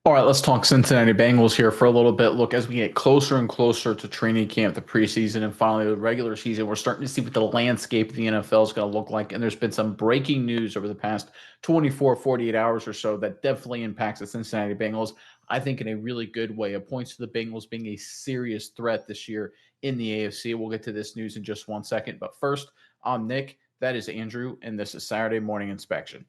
All right, let's talk Cincinnati Bengals here for a little bit. Look, as we get closer and closer to training camp, the preseason, and finally the regular season, we're starting to see what the landscape of the NFL is going to look like. And there's been some breaking news over the past 24, 48 hours or so that definitely impacts the Cincinnati Bengals, I think, in a really good way. It points to the Bengals being a serious threat this year in the AFC. We'll get to this news in just 1 second. But first, I'm Nick. That is Andrew, and this is Saturday Morning Inspection.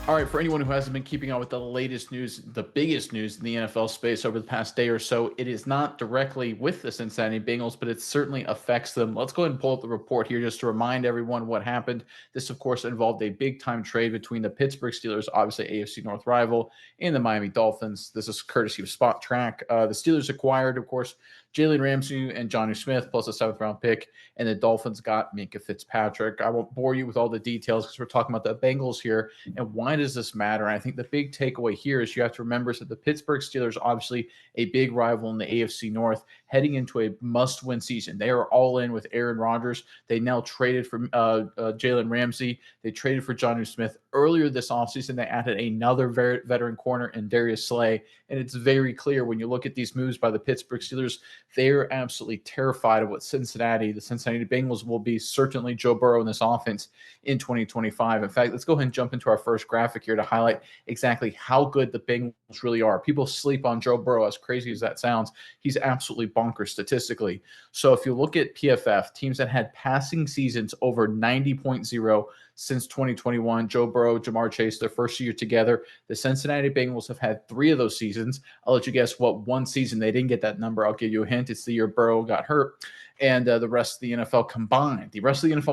All right, for anyone who hasn't been keeping up with the latest news, the biggest news in the NFL space over the past day or so, it is not directly with the Cincinnati Bengals, but it certainly affects them. Let's go ahead and pull up the report here just to remind everyone what happened. This, of course, involved a big-time trade between the Pittsburgh Steelers, obviously AFC North rival, and the Miami Dolphins. This is courtesy of Spot Track. The Steelers acquired, of course, Jalen Ramsey and Jonnu Smith, plus a seventh-round pick, and the Dolphins got Minkah Fitzpatrick. I won't bore you with all the details because we're talking about the Bengals here. And why does this matter? And I think the big takeaway here is you have to remember that the Pittsburgh Steelers, obviously a big rival in the AFC North, heading into a must-win season. They are all in with Aaron Rodgers. They now traded for Jalen Ramsey. They traded for Jonnu Smith. Earlier this offseason, they added another veteran corner in Darius Slay. And it's very clear when you look at these moves by the Pittsburgh Steelers, they're absolutely terrified of what the Cincinnati Bengals will be, certainly Joe Burrow in this offense in 2025. In fact, let's go ahead and jump into our first graphic here to highlight exactly how good the Bengals really are. People sleep on Joe Burrow, as crazy as that sounds. He's absolutely bonkers statistically. So if you look at PFF, teams that had passing seasons over 90.0 since 2021, Joe Burrow, Jamar Chase, their first year together. The Cincinnati Bengals have had 3 of those seasons. I'll let you guess what one season they didn't get that number. I'll give you a hint. It's the year Burrow got hurt. And the rest of the NFL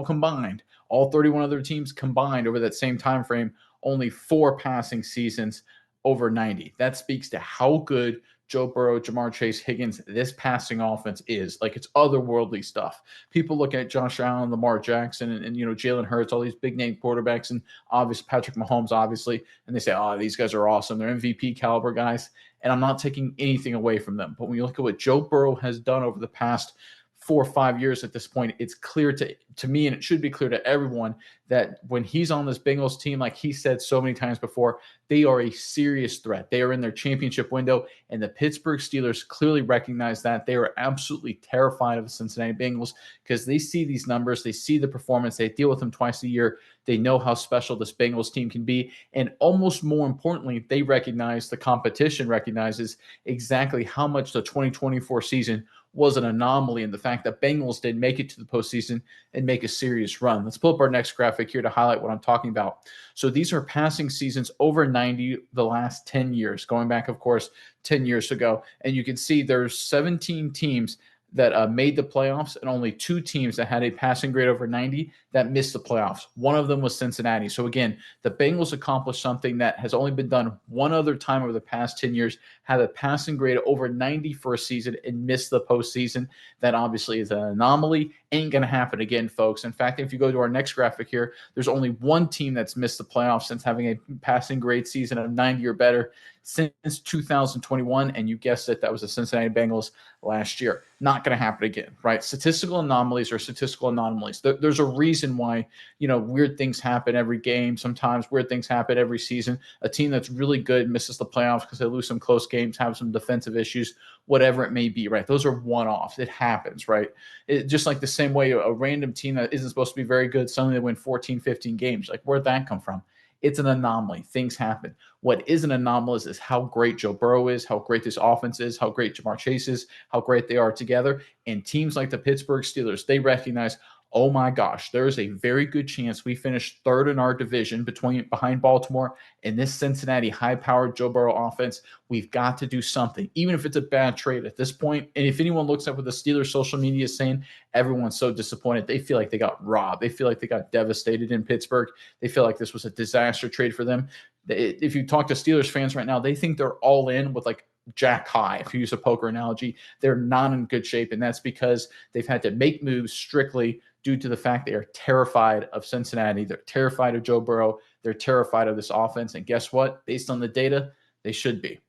combined, all 31 other teams combined over that same time frame, only 4 passing seasons over 90. That speaks to how good Joe Burrow, Jamar Chase, Higgins, this passing offense is. Like, it's otherworldly stuff. People look at Josh Allen, Lamar Jackson, and Jalen Hurts, all these big-name quarterbacks, and obviously Patrick Mahomes, obviously, and they say, oh, these guys are awesome. They're MVP caliber guys, and I'm not taking anything away from them. But when you look at what Joe Burrow has done over the past 4 or 5 years at this point, it's clear to me, and it should be clear to everyone, that when he's on this Bengals team, like he said so many times before, they are a serious threat. They are in their championship window, and the Pittsburgh Steelers clearly recognize that. They are absolutely terrified of the Cincinnati Bengals because they see these numbers, they see the performance, they deal with them twice a year. They know how special this Bengals team can be, and almost more importantly, they recognize, the competition recognizes exactly how much the 2024 season was an anomaly, in the fact that Bengals did make it to the postseason and make a serious run. Let's pull up our next graphic here to highlight what I'm talking about. So these are passing seasons over 90 the last 10 years, going back, of course, 10 years ago. And you can see there's 17 teams that made the playoffs, and only 2 teams that had a passing grade over 90 that missed the playoffs. One of them was Cincinnati. So again, the Bengals accomplished something that has only been done one other time over the past 10 years, had a passing grade over 90 for a season and missed the postseason. That obviously is an anomaly. Ain't going to happen again, folks. In fact, if you go to our next graphic here, there's only one team that's missed the playoffs since having a passing grade season of 90 or better since 2021, and you guessed it, that was the Cincinnati Bengals last year. Not going to happen again, right? Statistical anomalies are statistical anomalies. There's a reason why, weird things happen every game. Sometimes weird things happen every season. A team that's really good misses the playoffs because they lose some close games, have some defensive issues, whatever it may be, right? Those are one-offs. It happens, right? Just like the same way a random team that isn't supposed to be very good, suddenly they win 14, 15 games. Like, where'd that come from? It's an anomaly. Things happen. What isn't anomalous is how great Joe Burrow is, how great this offense is, how great Jamar Chase is, how great they are together. And teams like the Pittsburgh Steelers, they recognize, oh my gosh, there is a very good chance we finish third in our division behind Baltimore and this Cincinnati high-powered Joe Burrow offense. We've got to do something, even if it's a bad trade at this point. And if anyone looks at what the Steelers social media is saying, everyone's so disappointed. They feel like they got robbed. They feel like they got devastated in Pittsburgh. They feel like this was a disaster trade for them. If you talk to Steelers fans right now, they think they're all in with like Jack high, if you use a poker analogy. They're not in good shape, and that's because they've had to make moves strictly due to the fact they are terrified of Cincinnati. They're terrified of Joe Burrow. They're terrified of this offense. And guess what? Based on the data, they should be.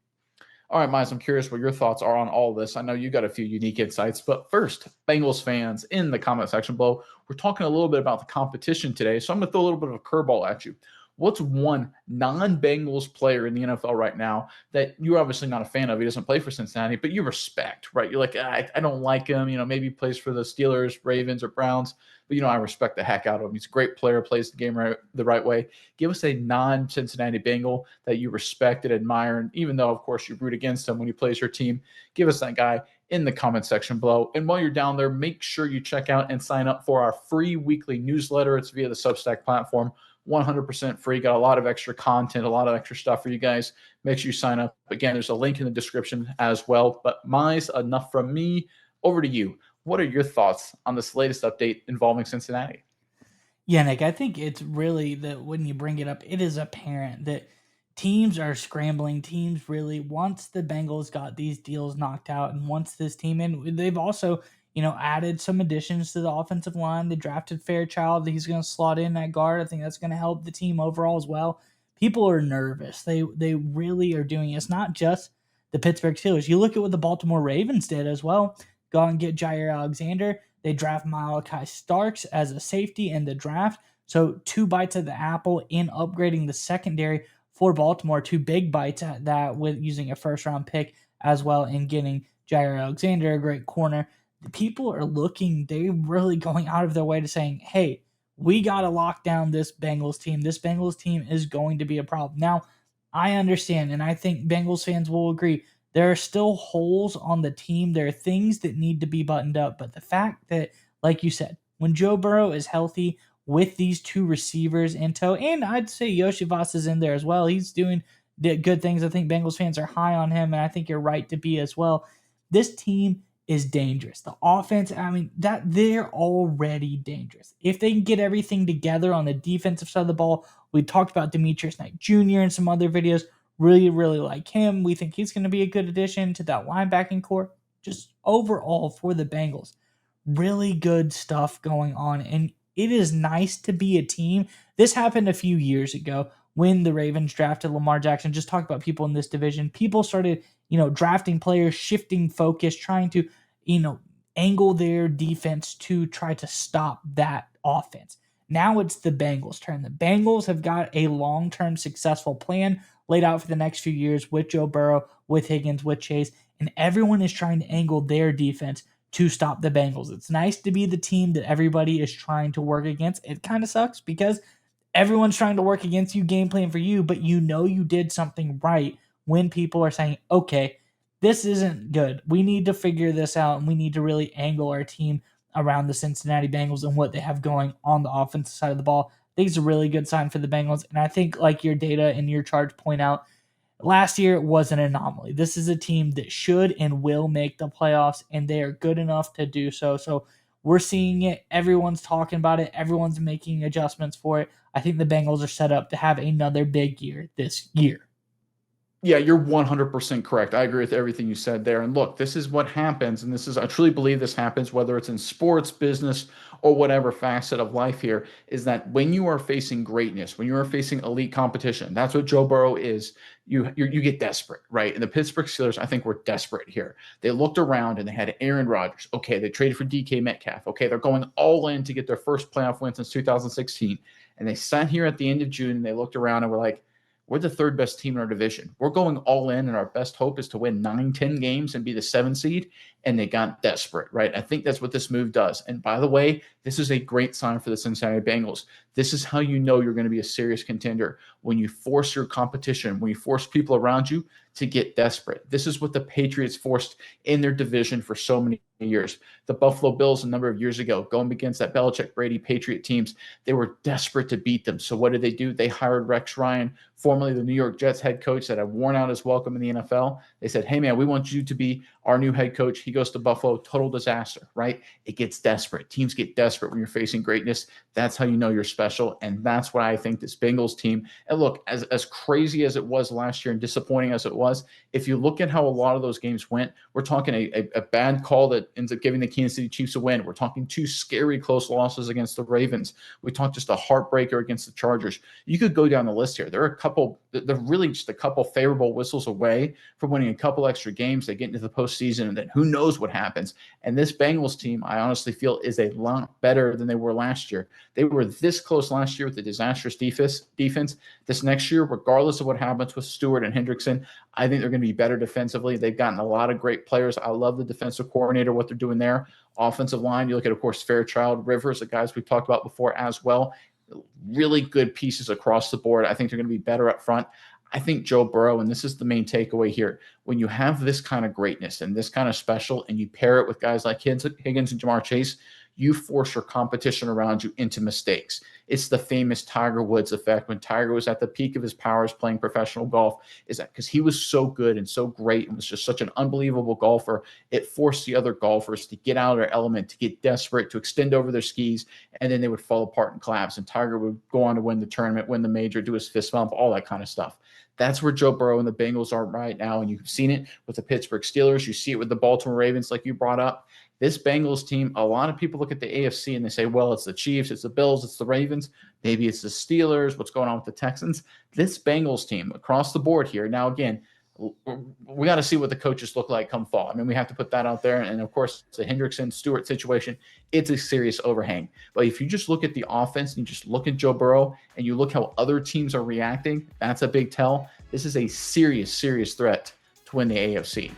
All right, Miles, I'm curious what your thoughts are on all this. I know you got a few unique insights, but first, Bengals fans in the comment section below, we're talking a little bit about the competition today. So I'm going to throw a little bit of a curveball at you. What's one non-Bengals player in the NFL right now that you're obviously not a fan of? He doesn't play for Cincinnati, but you respect, right? You're like, I don't like him. Maybe he plays for the Steelers, Ravens, or Browns, but I respect the heck out of him. He's a great player, plays the game the right way. Give us a non-Cincinnati Bengal that you respect and admire, and even though, of course, you root against him when he plays your team, give us that guy in the comment section below. And while you're down there, make sure you check out and sign up for our free weekly newsletter. It's via the Substack platform. 100% free. Got a lot of extra content, a lot of extra stuff for you guys. Make sure you sign up. Again, there's a link in the description as well. But Mize, enough from me. Over to you. What are your thoughts on this latest update involving Cincinnati? Yeah, Nick, I think it's really that when you bring it up, it is apparent that teams are scrambling. Teams really, once the Bengals got these deals knocked out and once this team in, they've also, added some additions to the offensive line. They drafted Fairchild. He's going to slot in at guard. I think that's going to help the team overall as well. People are nervous. They really are doing it. It's not just the Pittsburgh Steelers. You look at what the Baltimore Ravens did as well. Go and get Jair Alexander. They draft Malachi Starks as a safety in the draft. So 2 bites of the apple in upgrading the secondary for Baltimore. 2 big bites at that with using a first-round pick as well and getting Jair Alexander, a great corner. The people are looking, they're really going out of their way to saying, hey, we got to lock down this Bengals team. This Bengals team is going to be a problem. Now, I understand, and I think Bengals fans will agree, there are still holes on the team. There are things that need to be buttoned up. But the fact that, like you said, when Joe Burrow is healthy with these 2 receivers in tow, and I'd say Yoshi Voss is in there as well. He's doing good things. I think Bengals fans are high on him, and I think you're right to be as well. This team is dangerous. The offense, that they're already dangerous. If they can get everything together on the defensive side of the ball, we talked about Demetrius Knight Jr. in some other videos. Really, really like him. We think he's going to be a good addition to that linebacking core. Just overall for the Bengals, really good stuff going on. And it is nice to be a team. This happened a few years ago when the Ravens drafted Lamar Jackson. Just talk about people in this division. People started, drafting players, shifting focus, trying to, angle their defense to try to stop that offense. Now it's the Bengals' turn. The Bengals have got a long-term successful plan laid out for the next few years with Joe Burrow, with Higgins, with Chase, and everyone is trying to angle their defense to stop the Bengals. It's nice to be the team that everybody is trying to work against. It kind of sucks because everyone's trying to work against you, game plan for you, but you did something right when people are saying, okay, this isn't good. We need to figure this out, and we need to really angle our team around the Cincinnati Bengals and what they have going on the offensive side of the ball. I think it's a really good sign for the Bengals. And I think, like your data and your charts point out, last year was an anomaly. This is a team that should and will make the playoffs, and they are good enough to do so. So we're seeing it. Everyone's talking about it. Everyone's making adjustments for it. I think the Bengals are set up to have another big year this year. Yeah, you're 100% correct. I agree with everything you said there. And look, this is what happens. And I truly believe this happens, whether it's in sports, business, or whatever facet of life here, is that when you are facing greatness, when you are facing elite competition, that's what Joe Burrow is. You get desperate, right? And the Pittsburgh Steelers, I think, were desperate here. They looked around and they had Aaron Rodgers. Okay, they traded for DK Metcalf. Okay, they're going all in to get their first playoff win since 2016. And they sat here at the end of June and they looked around and were like, we're the 3rd best team in our division. We're going all in, and our best hope is to win 9-10 games and be the 7th seed. And they got desperate, right? I think that's what this move does. And by the way, this is a great sign for the Cincinnati Bengals. This is how you know you're going to be a serious contender, when you force your competition, when you force people around you to get desperate. This is what the Patriots forced in their division for so many years. The Buffalo Bills a number of years ago, going against that Belichick, Brady, Patriot teams, they were desperate to beat them. So what did they do? They hired Rex Ryan, formerly the New York Jets head coach that had worn out his welcome in the NFL. They said, hey, man, we want you to be our new head coach. He goes to Buffalo, total disaster, right? It gets desperate. Teams get desperate when you're facing greatness. That's how you know you're special. And that's why I think this Bengals team, and look, as crazy as it was last year and disappointing as it was, was. If you look at how a lot of those games went, we're talking a bad call that ends up giving the Kansas City Chiefs a win. We're talking 2 scary close losses against the Ravens. We talked just a heartbreaker against the Chargers. You could go down the list here. They're really just a couple favorable whistles away from winning a couple extra games. They get into the postseason, and then who knows what happens. And this Bengals team, I honestly feel, is a lot better than they were last year. They were this close last year with the disastrous defense. This next year, regardless of what happens with Stewart and Hendrickson, I think they're going to be better defensively. They've gotten a lot of great players. I love the defensive coordinator, what they're doing there. Offensive line, you look at, of course, Fairchild, Rivers, the guys we've talked about before as well. Really good pieces across the board. I think they're going to be better up front. I think Joe Burrow, and this is the main takeaway here, when you have this kind of greatness and this kind of special, and you pair it with guys like Higgins and Jamar Chase, you force your competition around you into mistakes. It's the famous Tiger Woods effect. When Tiger was at the peak of his powers playing professional golf, is that because he was so good and so great and was just such an unbelievable golfer, it forced the other golfers to get out of their element, to get desperate, to extend over their skis, and then they would fall apart in collapse. And Tiger would go on to win the tournament, win the major, do his fist bump, all that kind of stuff. That's where Joe Burrow and the Bengals are right now. And you've seen it with the Pittsburgh Steelers. You see it with the Baltimore Ravens, like you brought up. This Bengals team, a lot of people look at the AFC and they say, well, it's the Chiefs, it's the Bills, it's the Ravens. Maybe it's the Steelers. What's going on with the Texans? This Bengals team across the board here. Now, again, we got to see what the coaches look like come fall. I mean, we have to put that out there. And of course, the Hendrickson Stewart situation, it's a serious overhang. But if you just look at the offense and you just look at Joe Burrow and you look how other teams are reacting, that's a big tell. This is a serious, serious threat to win the AFC.